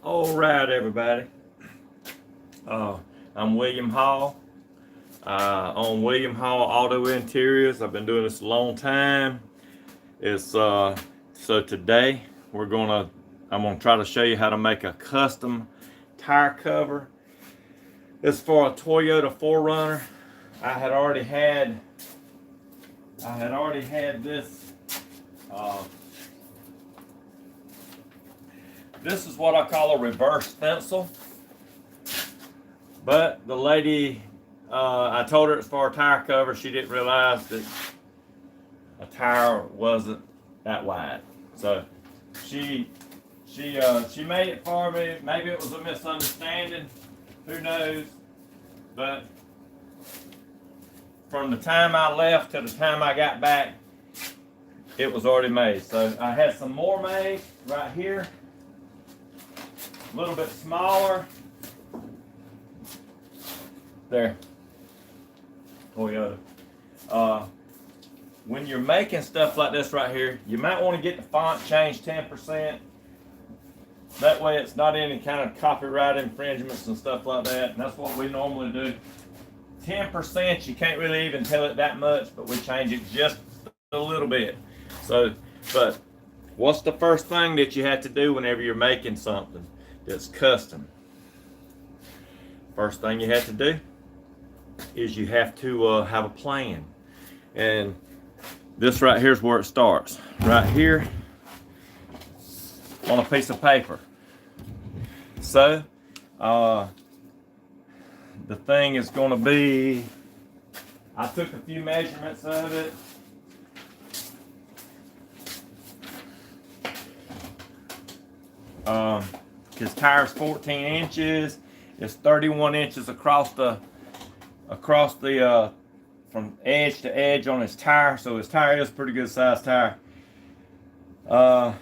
All right, everybody. I'm William Hall. On William Hall Auto Interiors. I've been doing this a long time. It's so today I'm gonna try to show you how to make a custom tire cover. It's for a Toyota 4Runner. I had already had this. Uh, this is what I call a reverse stencil. But the lady, I told her it's for a tire cover. She didn't realize that a tire wasn't that wide. So she made it for me. Maybe it was a misunderstanding. Who knows? But from the time I left to the time I got back, it was already made. So I had some more made right here. A little bit smaller. There. Toyota. When you're making stuff like this right here, you might want to get the font changed 10%. That way it's not any kind of copyright infringements and stuff like that. And that's what we normally do. 10%, you can't really even tell it that much, but we change it just a little bit. So, but what's the first thing that you have to do whenever you're making something that's custom? First thing you have to do is you have to have a plan. And this right here is where it starts. Right here on a piece of paper. So, the thing is going to be, I took a few measurements of it. His tire's 14 inches. It's 31 inches across the from edge to edge on his tire. So his tire is a pretty good sized tire. The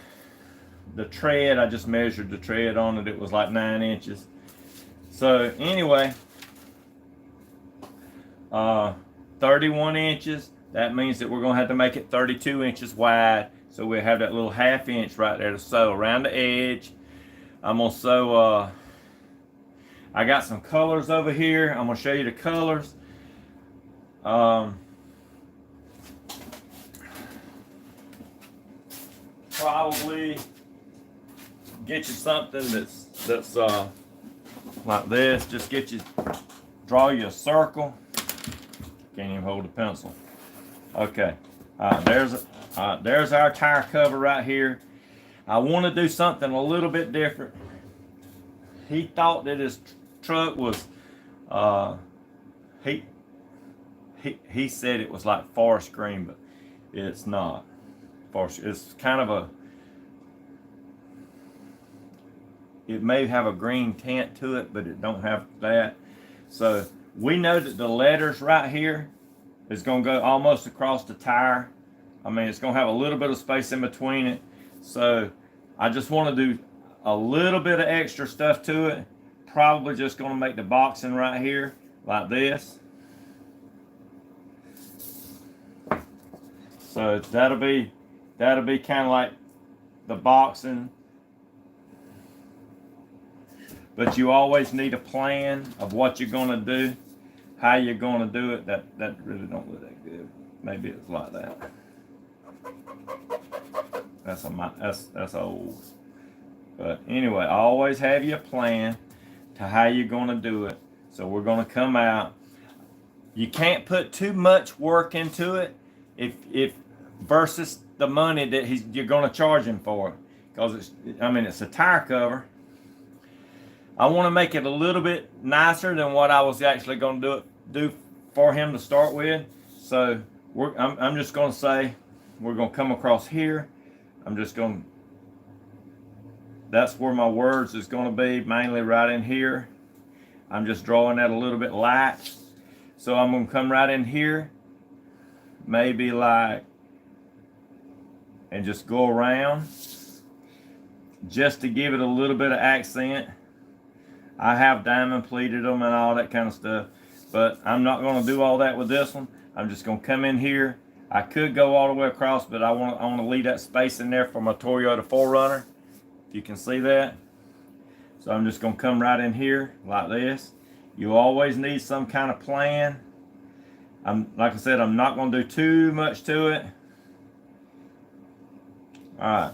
tread, I just measured the tread on it. It was like 9 inches. So anyway, 31 inches. That means that we're gonna have to make it 32 inches wide. So we have that little ½ inch right there to sew around the edge. I'm gonna sew. I got some colors over here. I'm gonna show you the colors. Probably get you something that's like this. Just draw you a circle. Can't even hold a pencil. Okay. There's our tire cover right here. I want to do something a little bit different. He thought that his truck was, he said it was like forest green, but it's not. It's kind of it may have a green tint to it, but it don't have that. So we know that the letters right here is going to go almost across the tire. I mean, it's going to have a little bit of space in between it. So I just want to do a little bit of extra stuff to it. Probably just going to make the boxing right here like this. So that'll be kind of like the boxing. But you always need a plan of what you're going to do, how you're going to do it. That really don't look that good. Maybe it's like that. That's old. But anyway, always have your plan to how you're going to do it. So we're going to come out. You can't put too much work into it if versus the money that you're going to charge him for it, because it's a tire cover. I want to make it a little bit nicer than what I was actually going to do for him to start with. So I'm just going to say we're going to come across here. That's where my words is going to be, mainly right in here. I'm just drawing that a little bit light. So I'm going to come right in here, maybe like, and just go around just to give it a little bit of accent. I have diamond pleated them and all that kind of stuff, but I'm not going to do all that with this one. I'm just going to come in here. I could go all the way across, but I want to leave that space in there for my Toyota 4Runner. If you can see that. So I'm just gonna come right in here like this. You always need some kind of plan. Like I said, I'm not gonna do too much to it. All right.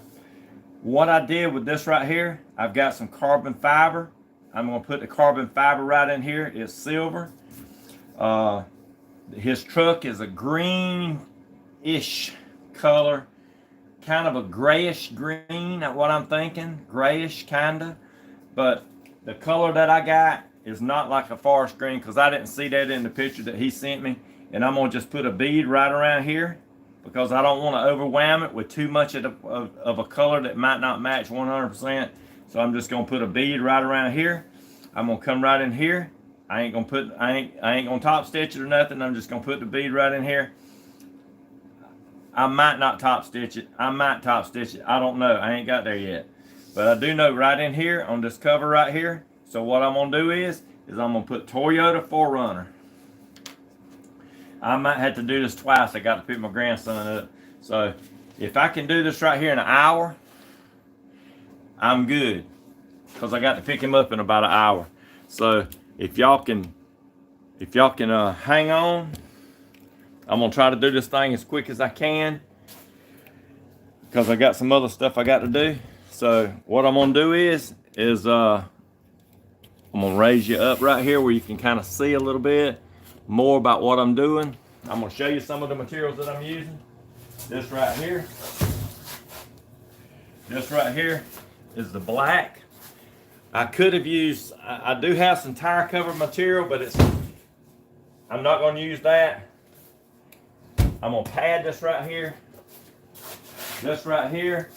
What I did with this right here, I've got some carbon fiber. I'm gonna put the carbon fiber right in here. It's silver. His truck is a green-ish color, kind of a grayish green, that's what I'm thinking, grayish kinda. But the color that I got is not like a forest green because I didn't see that in the picture that he sent me. And I'm gonna just put a bead right around here because I don't want to overwhelm it with too much of a color that might not match 100%. So I'm just gonna put a bead right around here. I'm gonna come right in here. I ain't gonna top stitch it or nothing. I'm just gonna put the bead right in here. I might not top stitch it. I might top stitch it. I don't know. I ain't got there yet. But I do know right in here on this cover right here. So what I'm gonna do is I'm gonna put Toyota 4Runner. I might have to do this twice. I got to pick my grandson up. So if I can do this right here in an hour, I'm good. Because I got to pick him up in about an hour. So if y'all can hang on, I'm gonna try to do this thing as quick as I can. Because I got some other stuff I got to do. So what I'm gonna do is I'm gonna raise you up right here where you can kind of see a little bit more about what I'm doing. I'm gonna show you some of the materials that I'm using. This right here is the black. I could have used, I do have some tire cover material, but I'm not gonna use that. I'm gonna pad this right here. This right here.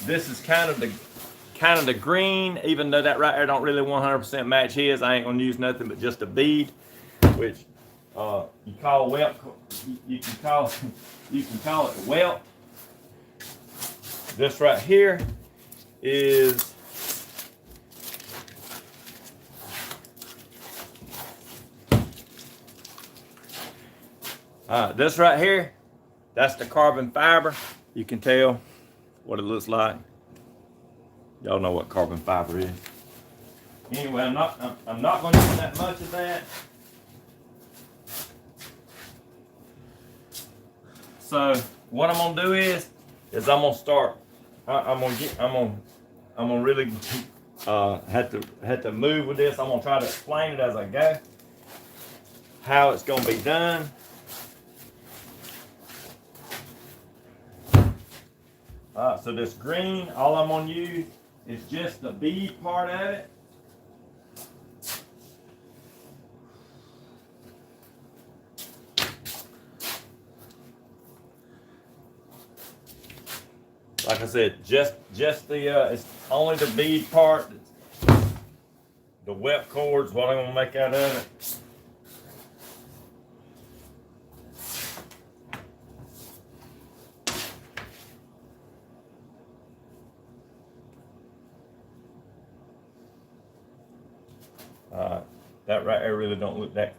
This is kind of the green, even though that right there don't really 100% match his. I ain't gonna use nothing but just a bead, which you call welt. You can call it welt. This right here is this right here. That's the carbon fiber. You can tell what it looks like. Y'all know what carbon fiber is. Anyway, I'm not going to use that much of that. So what I'm gonna do is I'm gonna start. I'm gonna really have to move with this. I'm gonna try to explain it as I go. How it's gonna be done. So this green, all I'm gonna use is just the bead part of it. Like I said, just the it's only the bead part. The wet cord's what I'm gonna make out of it. That right there really don't look that.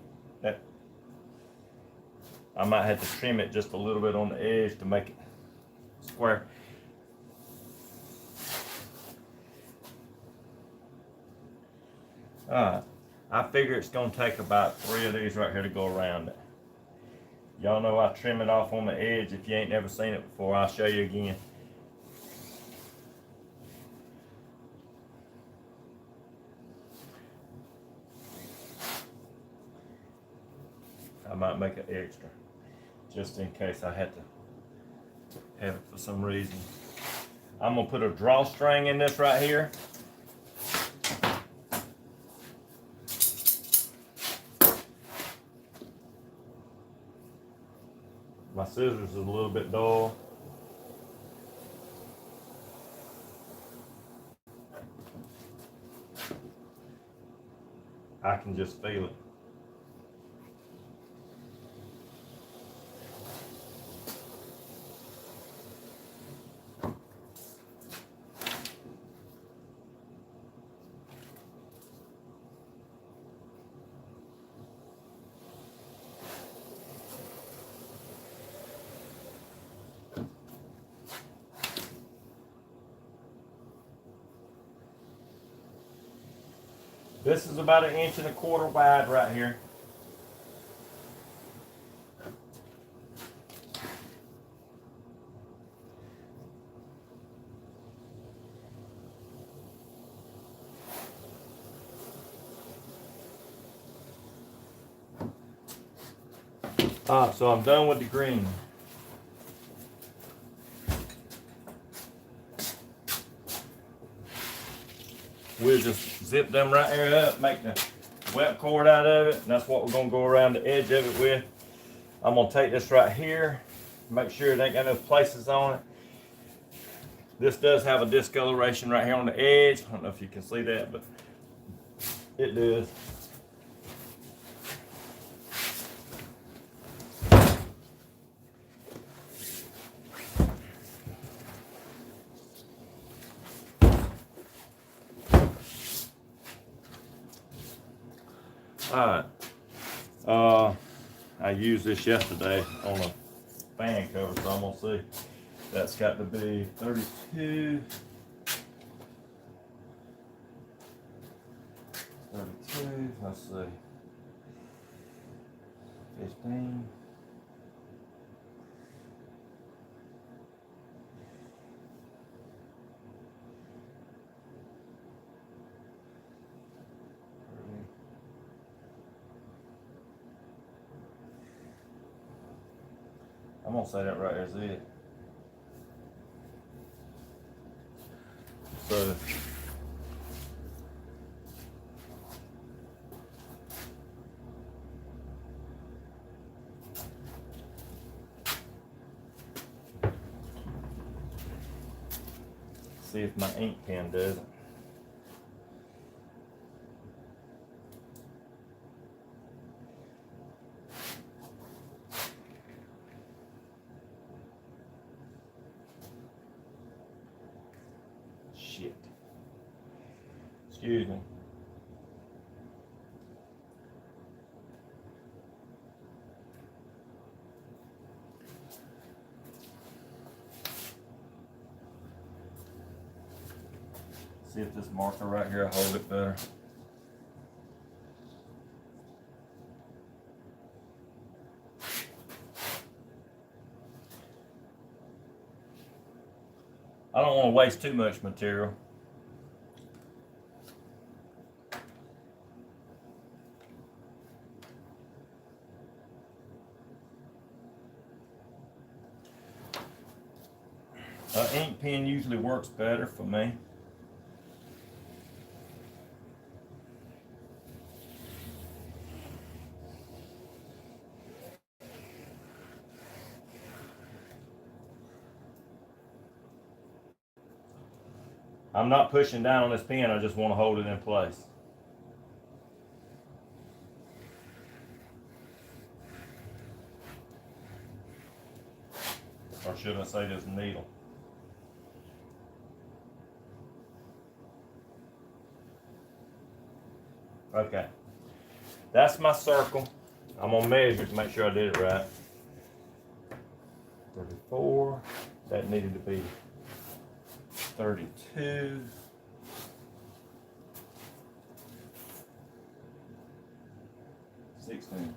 I might have to trim it just a little bit on the edge to make it square. I figure it's gonna take about 3 of these right here to go around it. Y'all know I trim it off on the edge. If you ain't never seen it before, I'll show you again. I might make it extra, just in case I had to have it for some reason. I'm gonna put a drawstring in this right here. My scissors is a little bit dull. I can just feel it. This is about 1.25 inches wide right here. So I'm done with the green. We'll just zip them right here up, make the wet cord out of it, and that's what we're gonna go around the edge of it with. I'm gonna take this right here, make sure it ain't got no places on it. This does have a discoloration right here on the edge. I don't know if you can see that, but it does. Alright, I used this yesterday on a fan cover, so I'm gonna see. That's got to be 32. 32, let's see. 15. I'm gonna say that right there's it. So see if my ink pen does it. Shit. Excuse me. See if this marker right here will hold it better. I don't want to waste too much material. An ink pen usually works better for me. I'm not pushing down on this pen, I just want to hold it in place. Or should I say this needle? Okay. That's my circle. I'm gonna measure to make sure I did it right. 34. That needed to be 32. 16.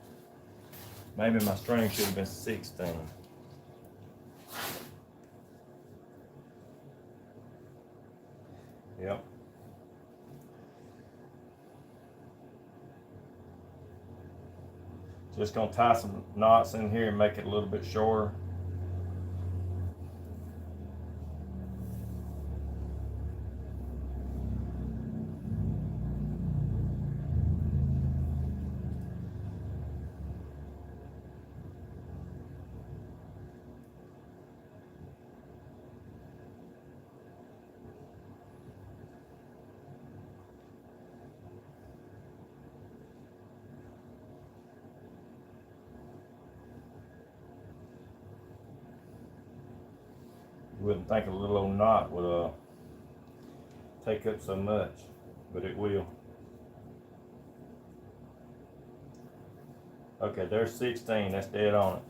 Maybe my string should have been 16. Yep. Just gonna tie some knots in here and make it a little bit shorter. You wouldn't think a little old knot would take up so much, but it will. Okay, there's 16, that's dead on it.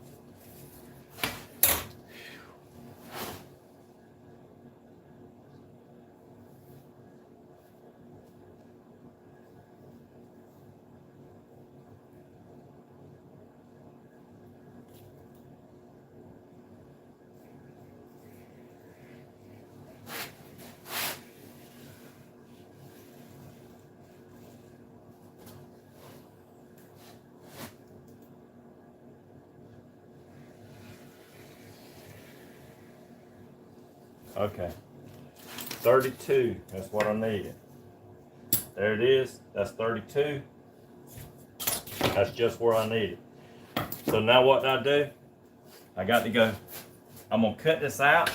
Okay. 32, that's what I needed. There it is, that's 32. That's just where I need it. So now what do I do? I got to go, I'm gonna cut this out.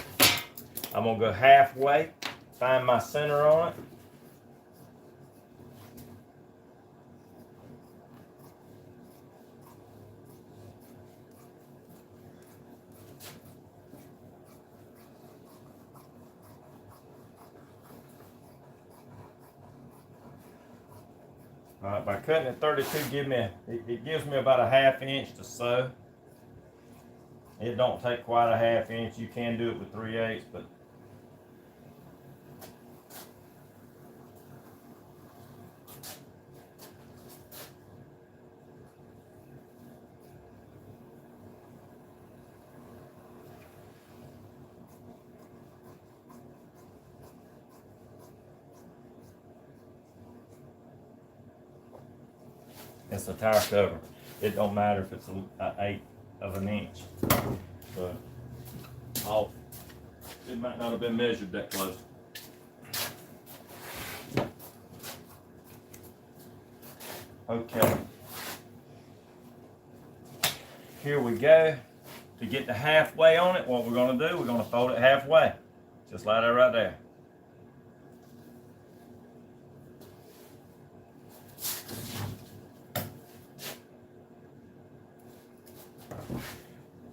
I'm gonna go halfway, find my center on it. All right, by cutting it 32, it gives me about a 1/2 inch to sew. It don't take quite a 1/2 inch. You can do it with 3/8, but it's a tire cover. It don't matter if it's an 1/8 of an inch. But it might not have been measured that close. Okay. Here we go. To get the halfway on it, what we're going to do, we're going to fold it halfway. Just like that right there.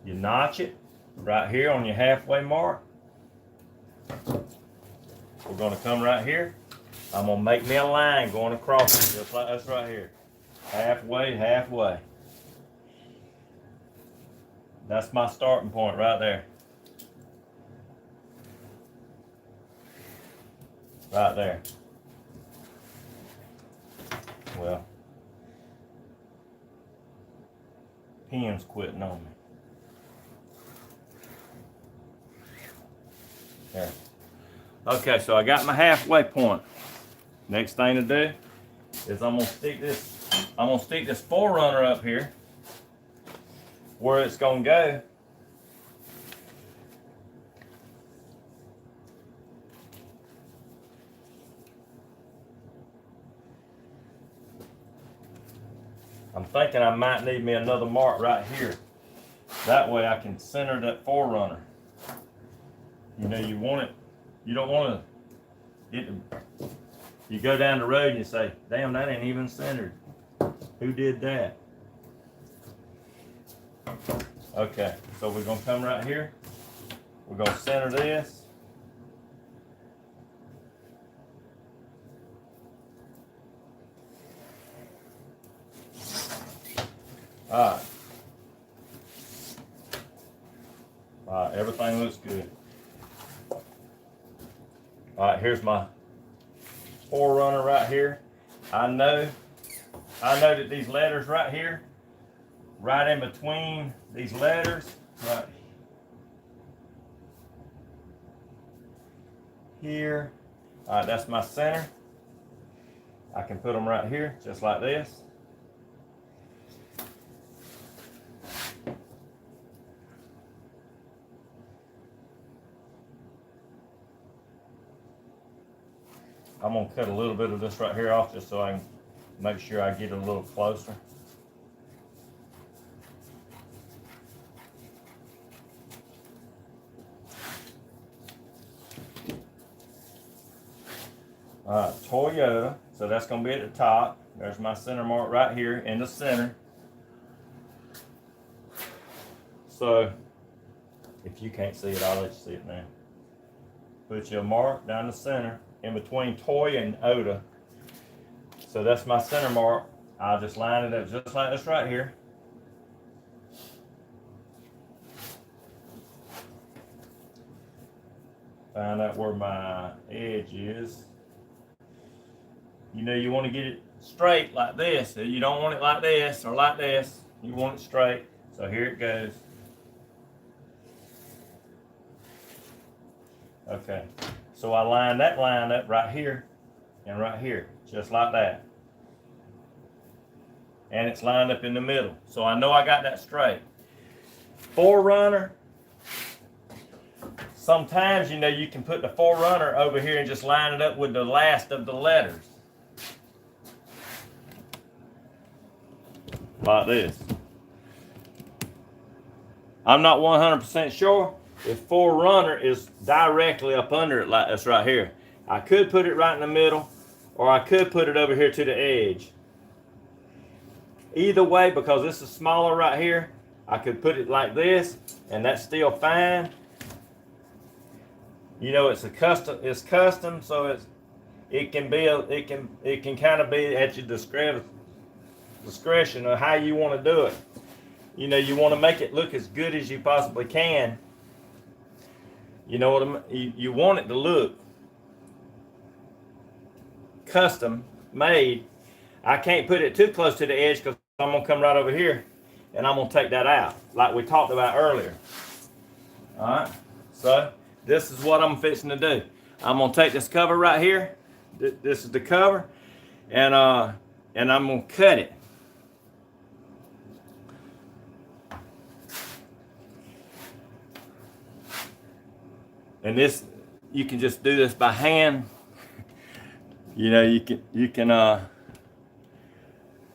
You notch it right here on your halfway mark. We're going to come right here. I'm going to make me a line going across it, just like this right here. Halfway, halfway. That's my starting point right there. Right there. Well, pen's quitting on me. There. Okay, so I got my halfway point. Next thing to do is I'm gonna stick this Forerunner up here where it's gonna go. I'm thinking I might need me another mark right here. That way I can center that Forerunner. You know, you don't want to, you go down the road and you say, damn, that ain't even centered. Who did that? Okay, so we're going to come right here. We're going to center this. All right, everything looks good. All right, here's my Forerunner right here. I know that these letters right here, right in between these letters, right here. All right, that's my center. I can put them right here, just like this. I'm gonna cut a little bit of this right here off just so I can make sure I get it a little closer. Alright, Toyota, so that's gonna be at the top. There's my center mark right here in the center. So, if you can't see it, I'll let you see it now. Put your mark down the center in between Toy and Oda. So that's my center mark. I'll just line it up just like this right here. Find out where my edge is. You know, you want to get it straight like this. You don't want it like this or like this. You want it straight. So here it goes. Okay. So I line that line up right here and right here, just like that. And it's lined up in the middle. So I know I got that straight. Forerunner, sometimes, you know, you can put the Forerunner over here and just line it up with the last of the letters. Like this. I'm not 100% sure if Forerunner is directly up under it like this right here. I could put it right in the middle, or I could put it over here to the edge. Either way, because this is smaller right here, I could put it like this, and that's still fine. You know, it's custom, so it can kind of be at your discretion of how you want to do it. You know, you want to make it look as good as you possibly can. You know what I mean? You want it to look custom made. I can't put it too close to the edge because I'm going to come right over here and I'm going to take that out like we talked about earlier. Alright, so this is what I'm fixing to do. I'm going to take this cover right here. This is the cover, and I'm going to cut it. And this, you can just do this by hand. You know, you can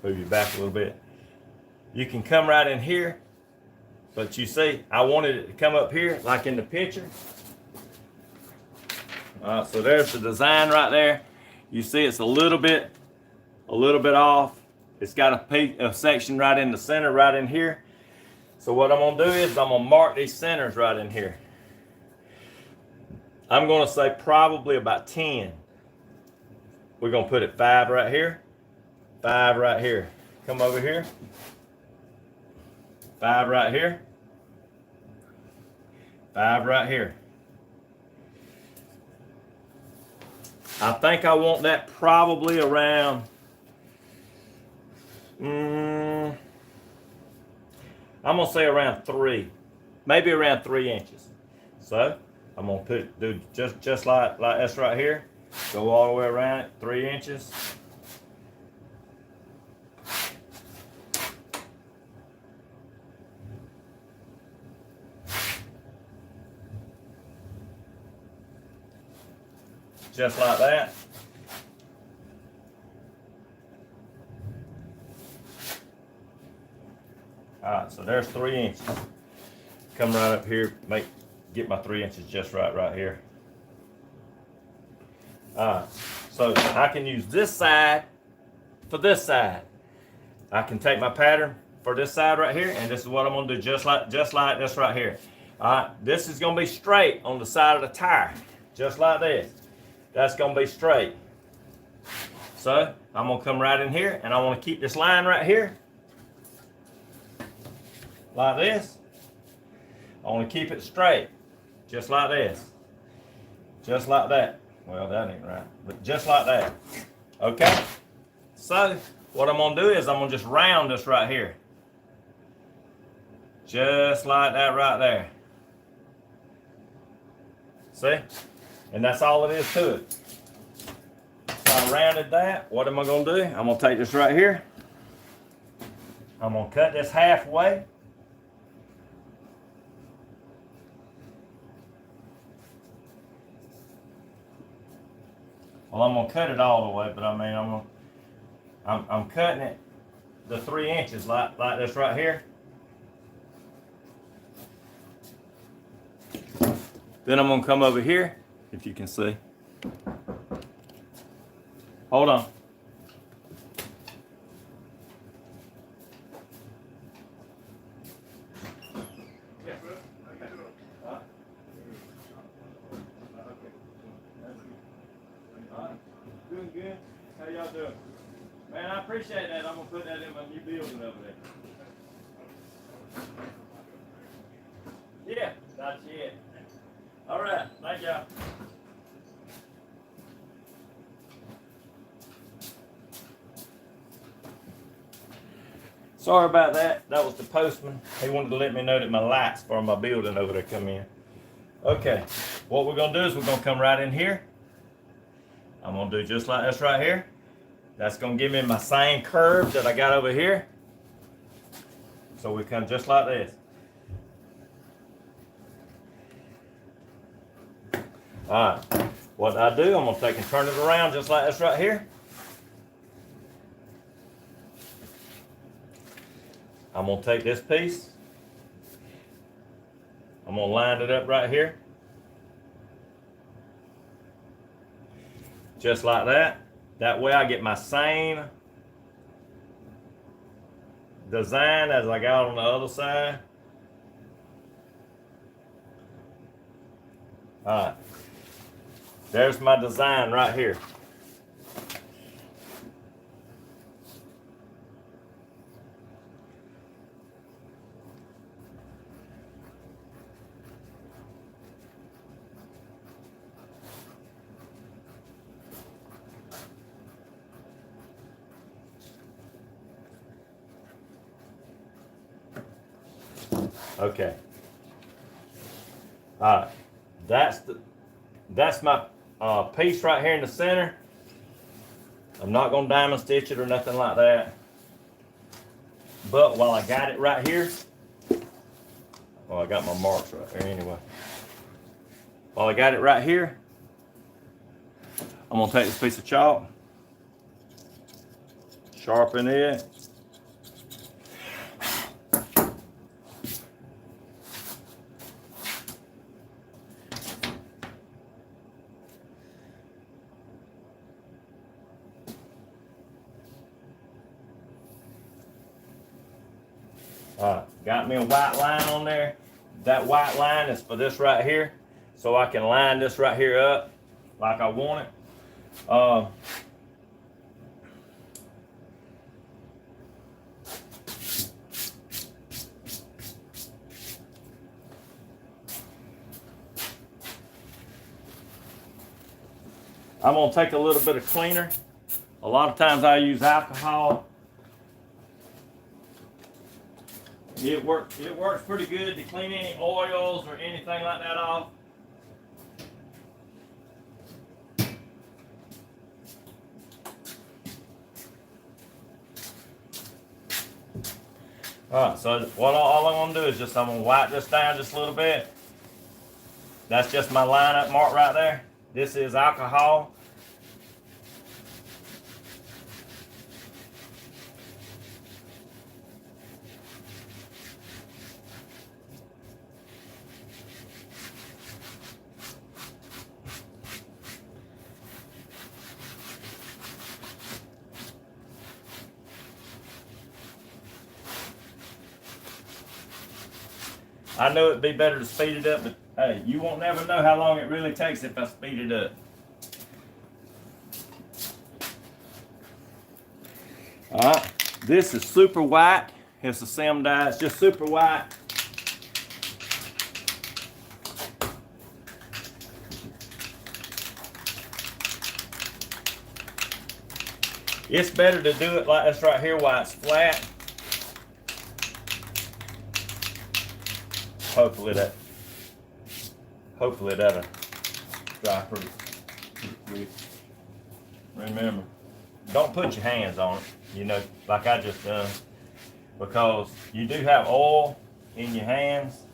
move you back a little bit. You can come right in here, but you see, I wanted it to come up here like in the picture. So there's the design right there. You see, it's a little bit off. It's got a section right in the center, right in here. So what I'm gonna do is I'm gonna mark these centers right in here. I'm going to say probably about 10. We're going to put it 5 right here, 5 right here. Come over here. 5 right here, 5 right here. I think I want that probably around, I'm going to say around 3, maybe around 3 inches. So I'm gonna do just like this right here. Go all the way around it, 3 inches. Just like that. Alright, so there's 3 inches. Come right up here, get my 3 inches just right here. Alright, so I can use this side for this side. I can take my pattern for this side right here, and this is what I'm gonna do, just like this right here. Alright, this is gonna be straight on the side of the tire, just like this. That's gonna be straight. So I'm gonna come right in here, and I want to keep this line right here, like this. I want to keep it straight. Just like this. Just like that. Well, that ain't right. But just like that. Okay? So, what I'm going to do is I'm going to just round this right here. Just like that right there. See? And that's all it is to it. So I rounded that. What am I going to do? I'm going to take this right here. I'm going to cut this halfway. Well, I'm gonna cut it all the way, but I mean, I'm cutting it the 3 inches like this right here. Then I'm gonna come over here, if you can see. Hold on. Doing good. How y'all doing? Man, I appreciate that. I'm gonna put that in my new building over there. Yeah, that's it. All right, thank y'all. Sorry about that. That was the postman. He wanted to let me know that my lights for my building over there come in. Okay, what we're gonna do is we're gonna come right in here. I'm gonna do just like this right here. That's gonna give me my same curve that I got over here. So we come just like this. Alright, what I do, I'm gonna take and turn it around just like this right here. I'm gonna take this piece, I'm gonna line it up right here. Just like that. That way I get my same design as I got on the other side. Alright. There's my design right here. Okay. Alright. That's my piece right here in the center. I'm not gonna diamond stitch it or nothing like that. But while I got it right here, well, I got my marks right there anyway. While I got it right here, I'm gonna take this piece of chalk, sharpen it. Got me a white line on there. That white line is for this right here, so I can line this right here up like I want it. I'm gonna take a little bit of cleaner. A lot of times I use alcohol. It works pretty good to clean any oils or anything like that off. Alright, so all I'm gonna do is I'm gonna wipe this down just a little bit. That's just my lineup mark right there. This is alcohol. I knew it'd be better to speed it up, but hey, you won't never know how long it really takes if I speed it up. Alright, this is super white. It's a sim dye, it's just super white. It's better to do it like this right here while it's flat. Hopefully that'll dry pretty quick. Remember, don't put your hands on it, you know, like I just done, because you do have oil in your hands.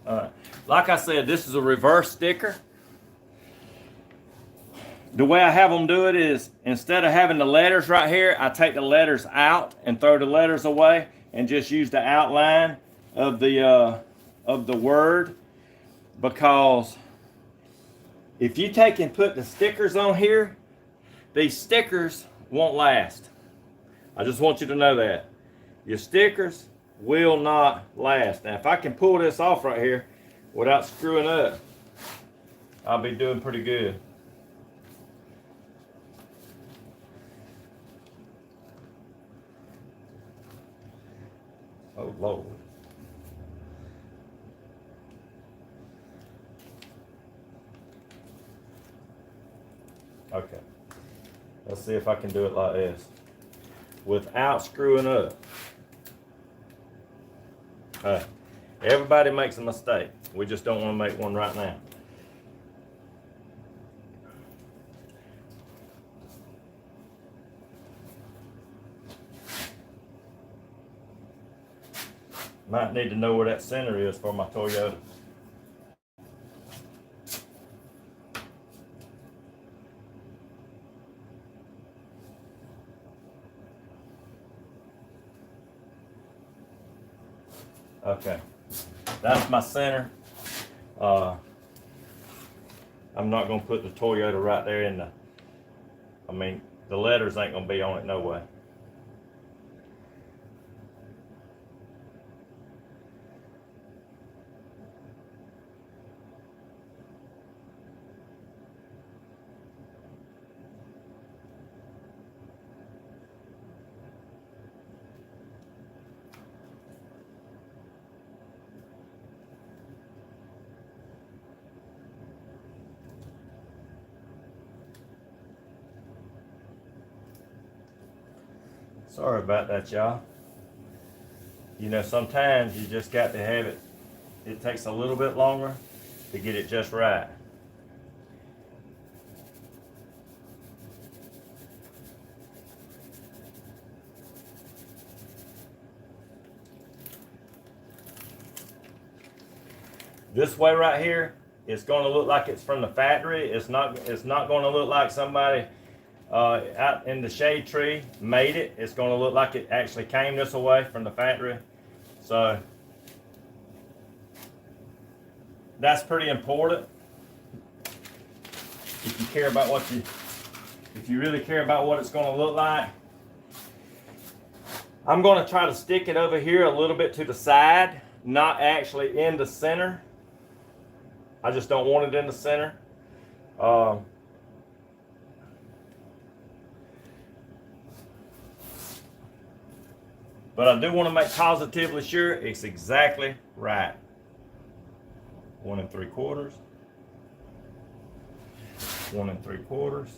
Alright, like I said, this is a reverse sticker. The way I have them do it is, instead of having the letters right here, I take the letters out and throw the letters away and just use the outline of the word. Because if you take and put the stickers on here, these stickers won't last. I just want you to know that. Your stickers will not last. Now, if I can pull this off right here without screwing up, I'll be doing pretty good. Oh, Lord. Okay. Let's see if I can do it like this without screwing up. Everybody makes a mistake. We just don't want to make one right now. Might need to know where that center is for my Toyota. Okay, that's my center. I'm not gonna put the Toyota right there in the, I mean, the letters ain't gonna be on it no way. Sorry about that, y'all. You know, sometimes you just got to have it. It takes a little bit longer to get it just right. This way right here, it's going to look like it's from the factory. It's not going to look like somebody out in the shade tree made it. It's going to look like it actually came this way from the factory. So that's pretty important. If you care about if you really care about what it's going to look like. I'm going to try to stick it over here a little bit to the side, not actually in the center. I just don't want it in the center. But I do want to make positively sure it's exactly right. 1 3/4. 1 3/4.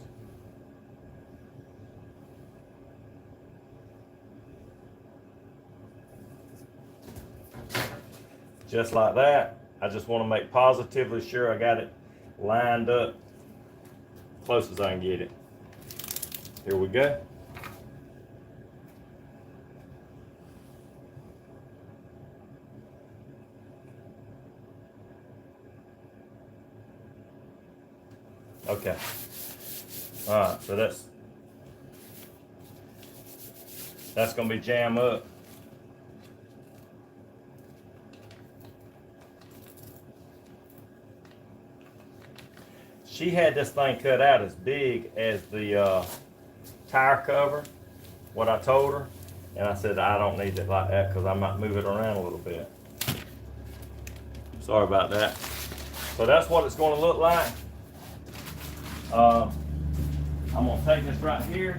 Just like that. I just want to make positively sure I got it lined up close as I can get it. Here we go. Okay. All right, so that's going to be jammed up. She had this thing cut out as big as the tire cover, what I told her, and I said I don't need it like that because I might move it around a little bit. Sorry about that. So that's what it's going to look like. I'm going to take this right here.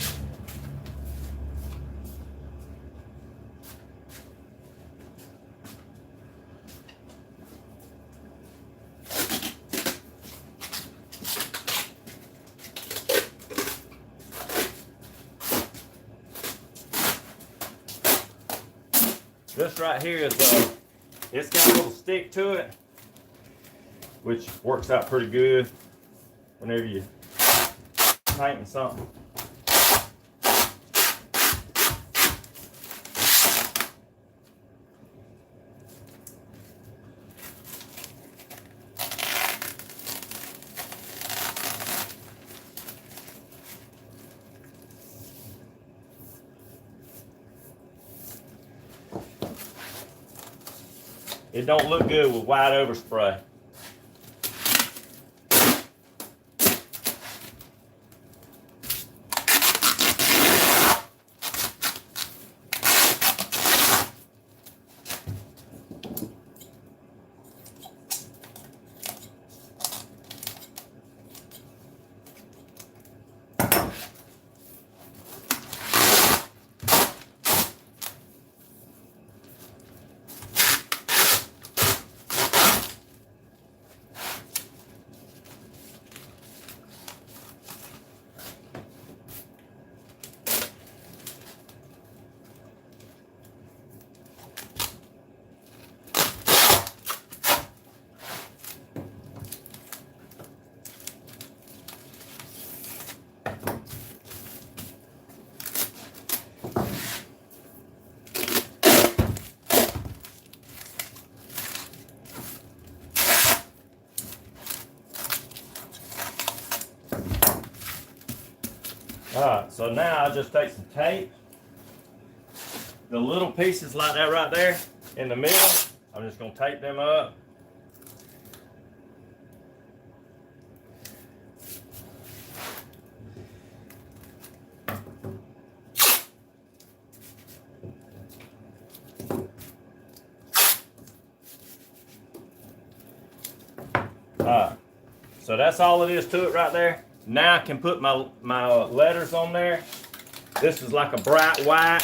This right here is, it's got a little stick to it, which works out pretty good whenever you painting something. It don't look good with white overspray. Alright, so now I just take some tape. The little pieces like that right there in the middle, I'm just gonna tape them up. Alright, so that's all it is to it right there. Now I can put my letters on there. This is like a bright white.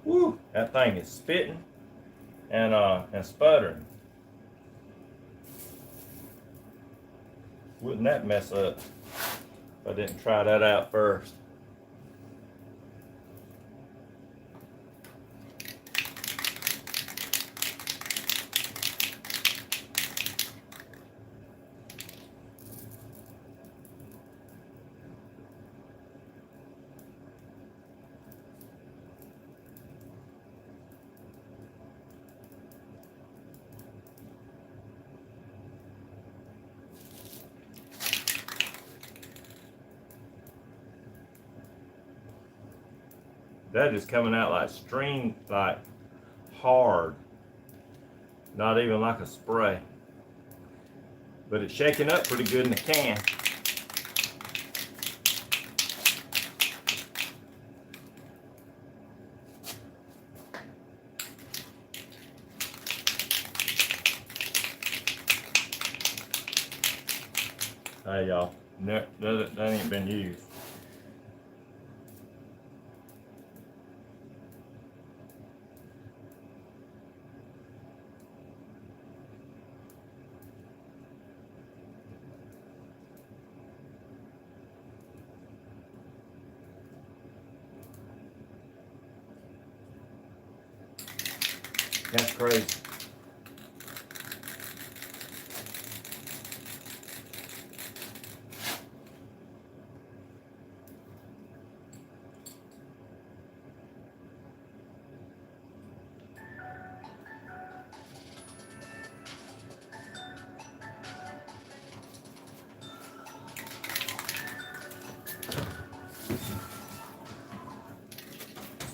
Woo, that thing is spitting and sputtering. Wouldn't that mess up if I didn't try that out first? That is coming out like string, like hard. Not even like a spray. But it's shaking up pretty good in the can. Hey y'all, that ain't been used. That's crazy.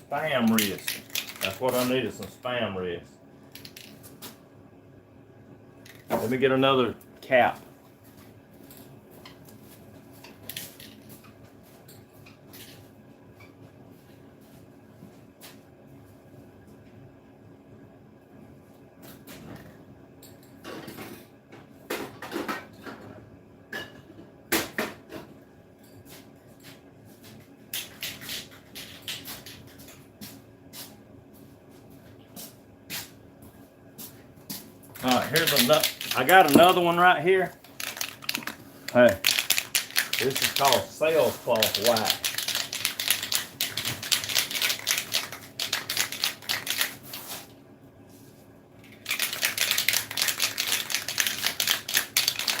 Spam wrist. That's what I needed, some spam wrist. Let me get another cap. All right, here's another. I got another one right here. Hey, this is called sailcloth wax.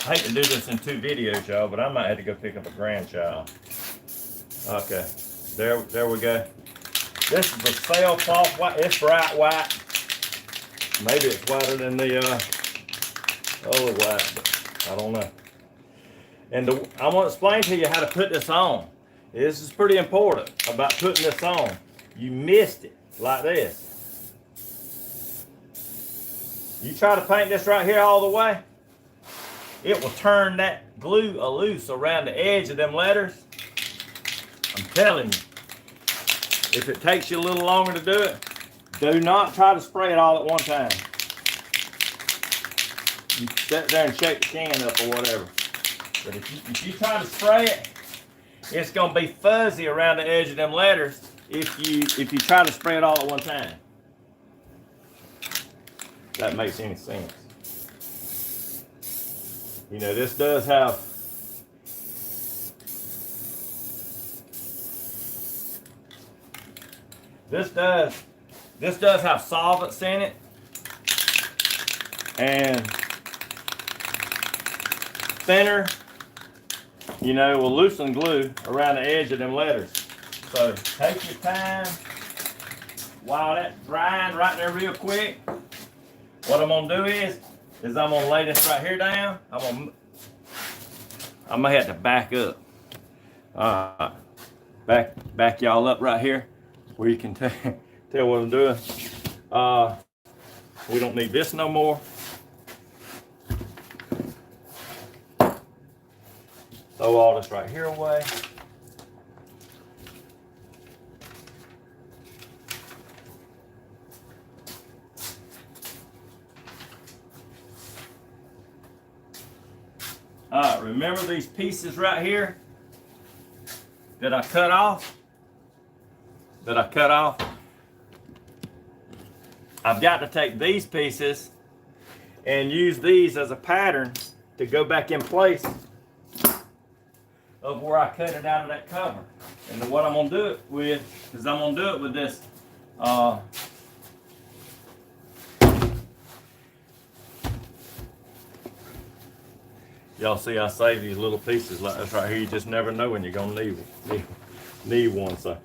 I hate to do this in 2 videos, y'all, but I might have to go pick up a grandchild. Okay, there we go. This is a sailcloth white. It's bright white. Maybe it's whiter than the other white, but I don't know. And I want to explain to you how to put this on. This is pretty important about putting this on. You missed it like this. You try to paint this right here all the way, it will turn that glue loose around the edge of them letters. I'm telling you, if it takes you a little longer to do it, do not try to spray it all at one time. You sit there and shake the can up or whatever. But if you try to spray it, it's gonna be fuzzy around the edge of them letters if you try to spray it all at one time. If that makes any sense. You know, this does have this does have solvents in it. and thinner, you know, will loosen glue around the edge of them letters. So take your time while that's drying right there real quick. What I'm gonna do is I'm gonna lay this right here down. I'm gonna have to back up. Back y'all up right here where you can tell what I'm doing. We don't need this no more. Throw all this right here away. Remember these pieces right here that I cut off? I've got to take these pieces and use these as a pattern to go back in place of where I cut it out of that cover. And then what I'm gonna do it with is I'm gonna do it with this y'all see I save these little pieces like this right here. You just never know when you're gonna need one. So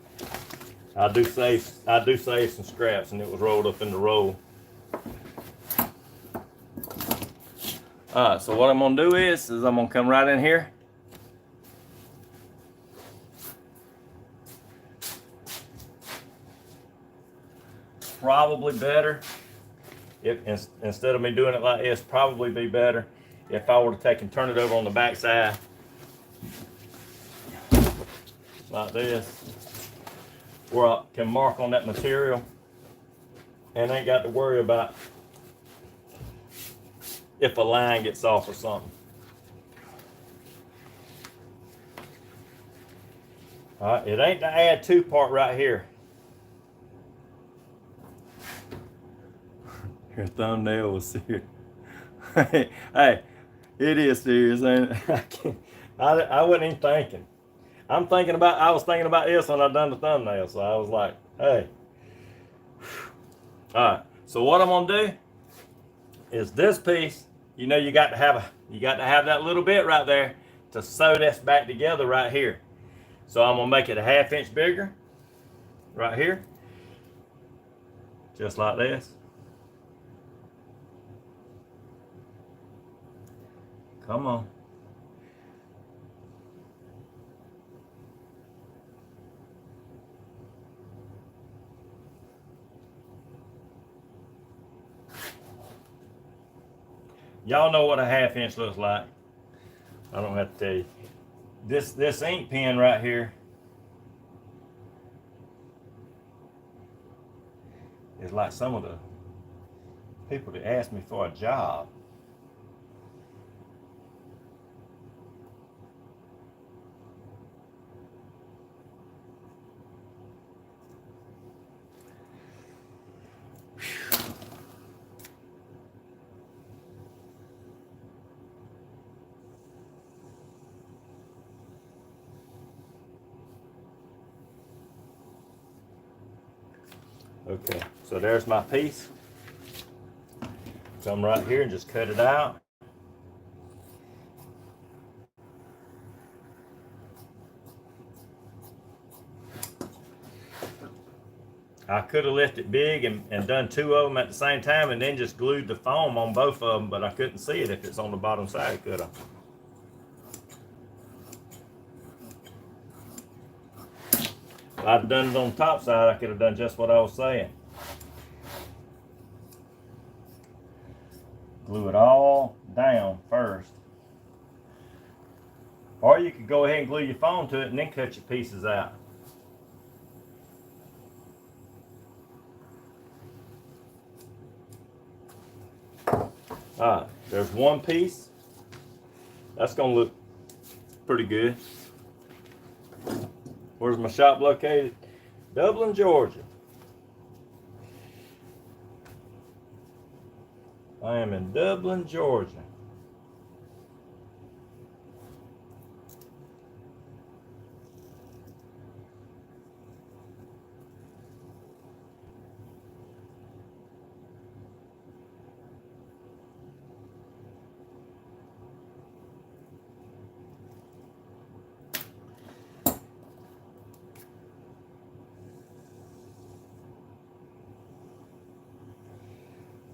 I do save some scraps, and it was rolled up in the roll. Alright, so what I'm gonna do is I'm gonna come right in here. Probably better if instead of me doing it like this, probably be better if I were to take and turn it over on the back side like this, where I can mark on that material and ain't got to worry about if a line gets off or something. All right, it ain't the add to part right here. Your thumbnail was serious. Hey, it is serious, ain't it? I wasn't even thinking. I was thinking about this when I done the thumbnail, so I was like, hey. Alright, so what I'm gonna do is this piece, you know, you got to have that little bit right there to sew this back together right here. So I'm gonna make it a 1/2 inch bigger right here. Just like this. Come on. Y'all know what a 1/2 inch looks like. I don't have to tell you. This ink pen right here is like some of the people that ask me for a job. Okay, so there's my piece. Come right here and just cut it out. I could have left it big and done 2 of them at the same time and then just glued the foam on both of them, but I couldn't see it if it's on the bottom side, could I? If I'd done it on the top side, I could have done just what I was saying. Glue it all down first. Or you could go ahead and glue your foam to it and then cut your pieces out. Alright, there's one piece. That's gonna look pretty good. Where's my shop located? Dublin, Georgia. I am in Dublin, Georgia.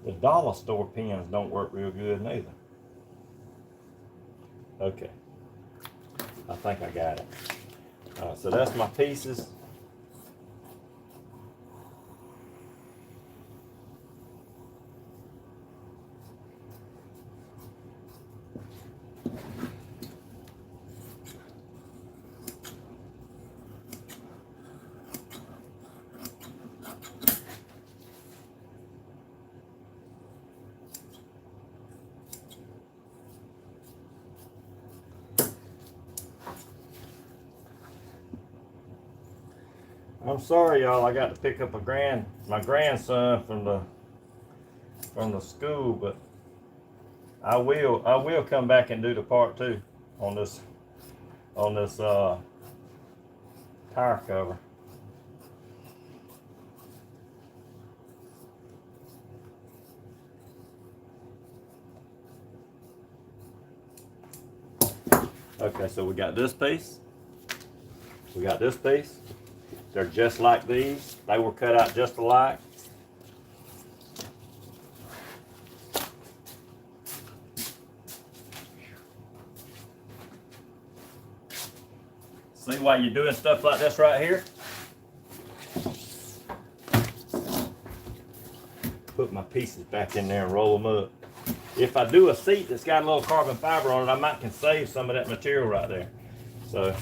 The dollar store pins don't work real good neither. Okay, I think I got it. So that's my pieces. I'm sorry, y'all. I got to pick up my grandson from the school, but I will come back and do the part 2 on this tire cover. Okay, so we got this piece. We got this piece. They're just like these. They were cut out just alike. See why you're doing stuff like this right here? Put my pieces back in there and roll them up. If I do a seat that's got a little carbon fiber on it, I might can save some of that material right there. So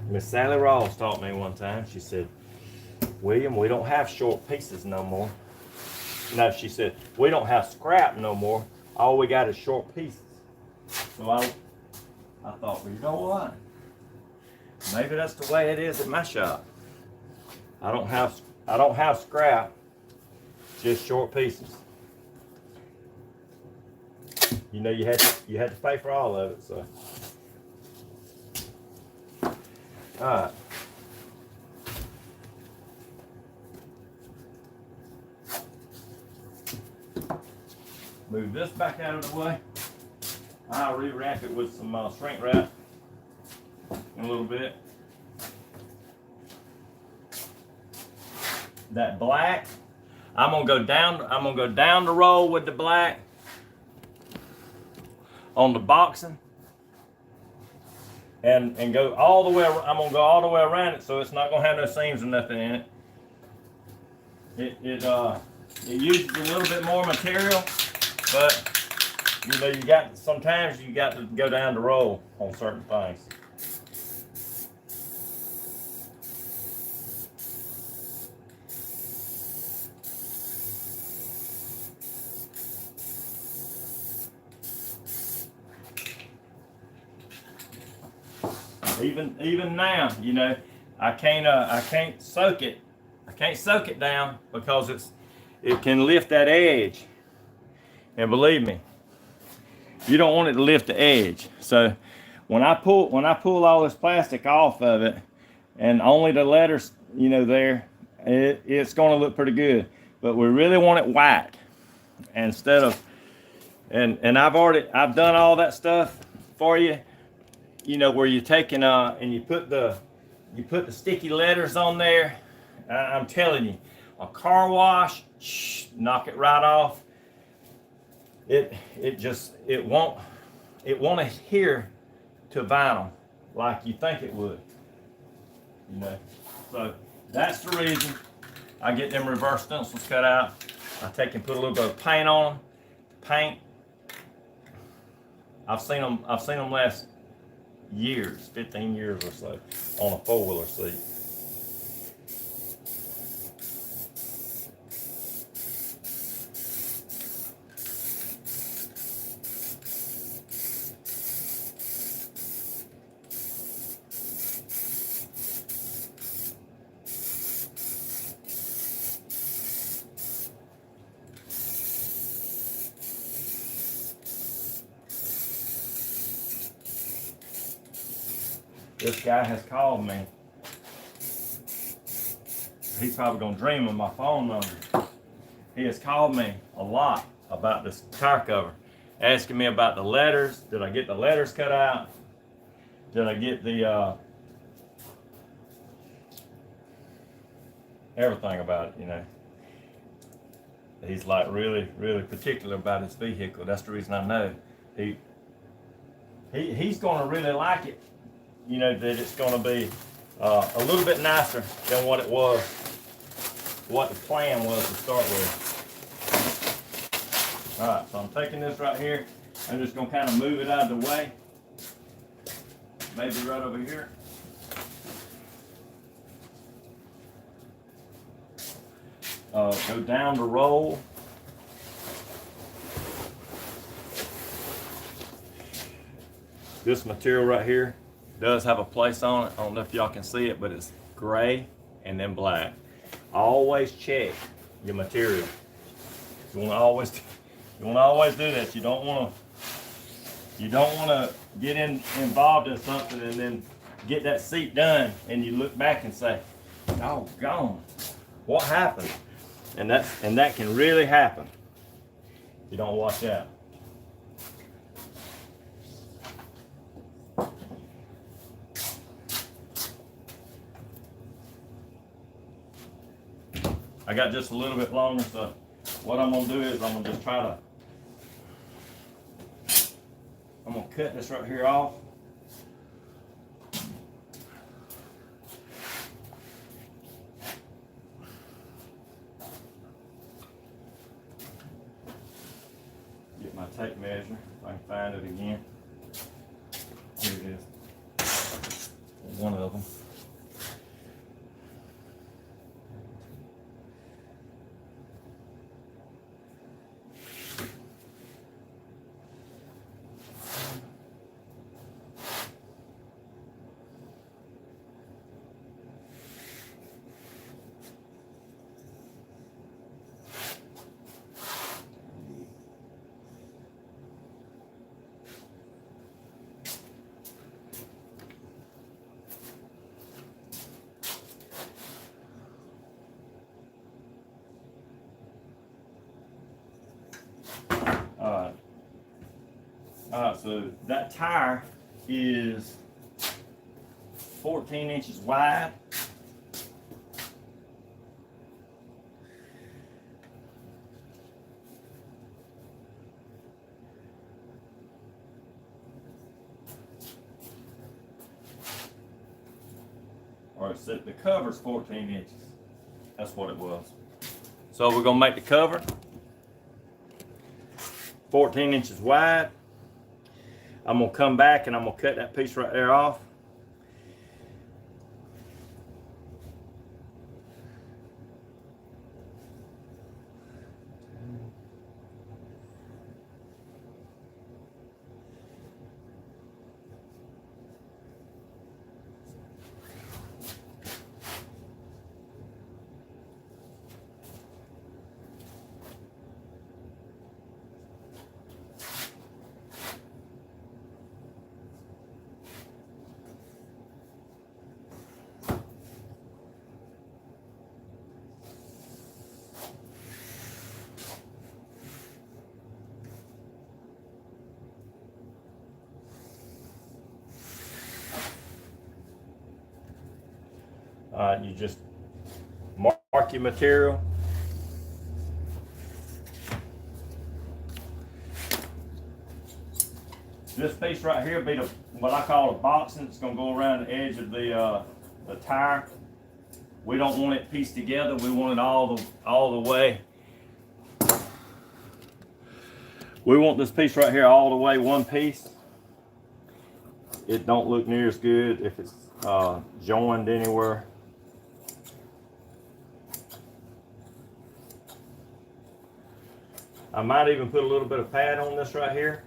Miss Sally Ross taught me one time. She said, "William, we don't have short pieces no more." No, she said, "We don't have scrap no more. All we got is short pieces." So I thought, well, you know what? Maybe that's the way it is at my shop. I don't have scrap, just short pieces. You know, you had to pay for all of it, so. All right. Move this back out of the way. I'll rewrap it with some shrink wrap in a little bit. That black, I'm gonna go down the roll with the black on the boxing. And go all the way. I'm gonna go all the way around it, so it's not gonna have no seams or nothing in it. It uses a little bit more material, but you know sometimes you got to go down the roll on certain things. Even now, you know, I can't soak it. I can't soak it down because it can lift that edge. And believe me, you don't want it to lift the edge. So when I pull all this plastic off of it, and only the letters, you know, there, it's going to look pretty good. But we really want it white instead of, and I've done all that stuff for you. You know, where you're taking and you put the sticky letters on there. I'm telling you, a car wash, knock it right off. It won't adhere to vinyl like you think it would. You know, so that's the reason I get them reverse stencils cut out. I take and put a little bit of paint on them. Paint. I've seen them last years, 15 years or so, on a four-wheeler seat. This guy has called me. He's probably gonna dream of my phone number. He has called me a lot about this tire cover, asking me about the letters. Did I get the letters cut out? Did I get the everything about it, you know? he's like really, really particular about his vehicle. That's the reason I know he's gonna really like it. You know, that it's gonna be a little bit nicer than what it was, what the plan was to start with. All right, so I'm taking this right here. I'm just gonna kind of move it out of the way. Maybe right over here. Go down the roll. This material right here does have a place on it. I don't know if y'all can see it, but it's gray and then black. Always check your material. You want to always do that. You don't want to get involved in something and then get that seat done and you look back and say, doggone, what happened? And that can really happen if you don't watch out. I got just a little bit longer, so what I'm gonna do is I'm gonna cut this right here off. Get my tape measure, if I can find it again. Here it is. One of them. Alright, so that tire is 14 inches wide. Or so the cover's 14 inches. That's what it was. So we're gonna make the cover 14 inches wide. I'm gonna come back and I'm gonna cut that piece right there off. You just mark your material. This piece right here will be what I call a boxing. It's going to go around the edge of the tire. We don't want it pieced together. We want it all the way. We want this piece right here all the way one piece. It don't look near as good if it's joined anywhere. I might even put a little bit of pad on this right here,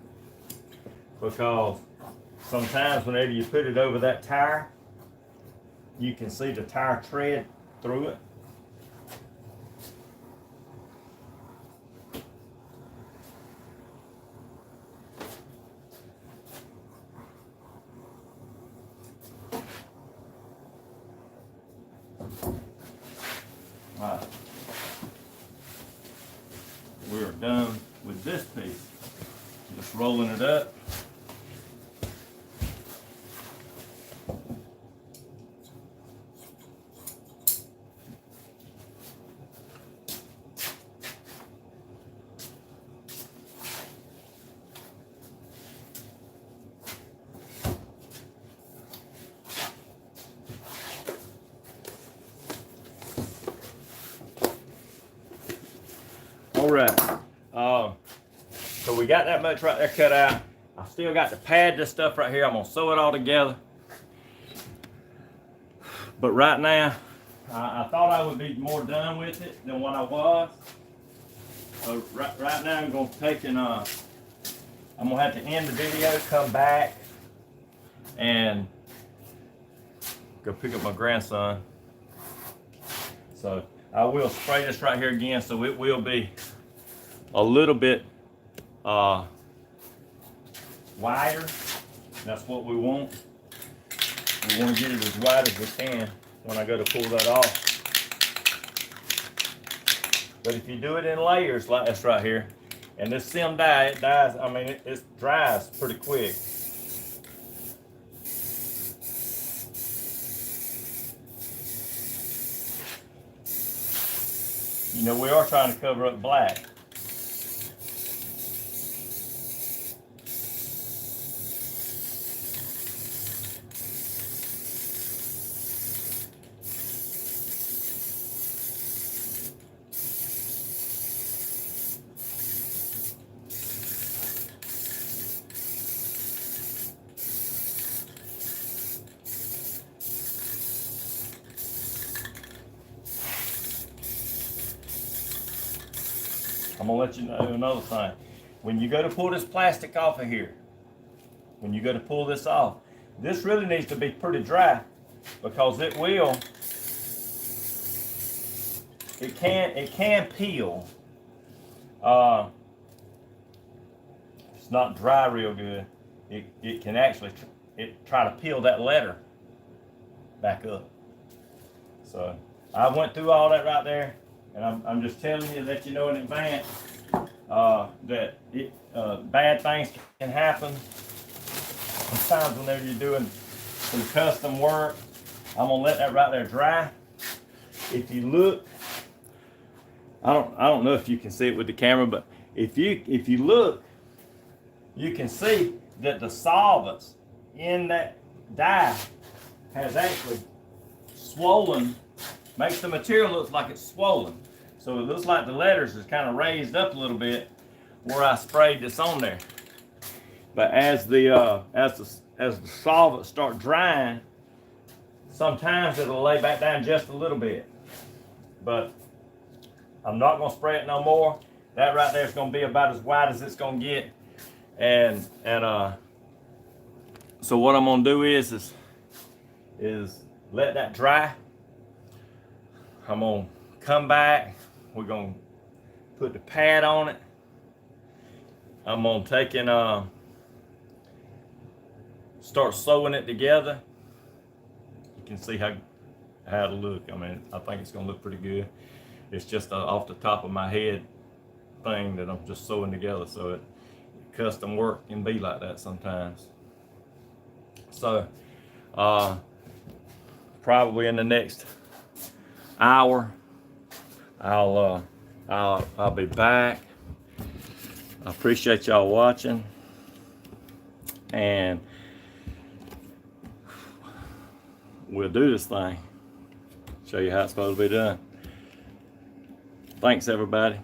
because sometimes whenever you put it over that tire, you can see the tire tread through it. All right. We're done with this piece. Just rolling it up. All right. So we got that much right there cut out. I still got to pad this stuff right here. I'm gonna sew it all together. But right now, I thought I would be more done with it than what I was. So right now I'm gonna take and I'm gonna have to end the video, come back, and go pick up my grandson. So I will spray this right here again, so it will be a little bit wider. That's what we want. We want to get it as wide as we can when I go to pull that off. But if you do it in layers like this right here, and this sim dye, it dyes, I mean, it dries pretty quick. You know, we are trying to cover up black. I'm gonna let you know another thing. When you go to pull this plastic off of here, when you go to pull this off, this really needs to be pretty dry, because it can peel. It's not dry real good. It can actually try to peel that letter back up. So I went through all that right there. And I'm just telling you, let you know in advance that bad things can happen. Sometimes whenever you're doing some custom work, I'm gonna let that right there dry. If you look, I don't know if you can see it with the camera, but if you look, you can see that the solvents in that dye has actually swollen. Makes the material look like it's swollen. So it looks like the letters is kind of raised up a little bit where I sprayed this on there. But as the solvents start drying, sometimes it'll lay back down just a little bit. But I'm not gonna spray it no more. That right there is gonna be about as wide as it's gonna get. And so what I'm gonna do is let that dry. I'm gonna come back. We're gonna put the pad on it. I'm gonna take and start sewing it together. You can see how it'll look. I mean, I think it's gonna look pretty good. It's just off the top of my head thing that I'm just sewing together. So custom work can be like that sometimes. So probably in the next hour I'll be back. I appreciate y'all watching, and we'll do this thing, show you how it's supposed to be done. Thanks everybody.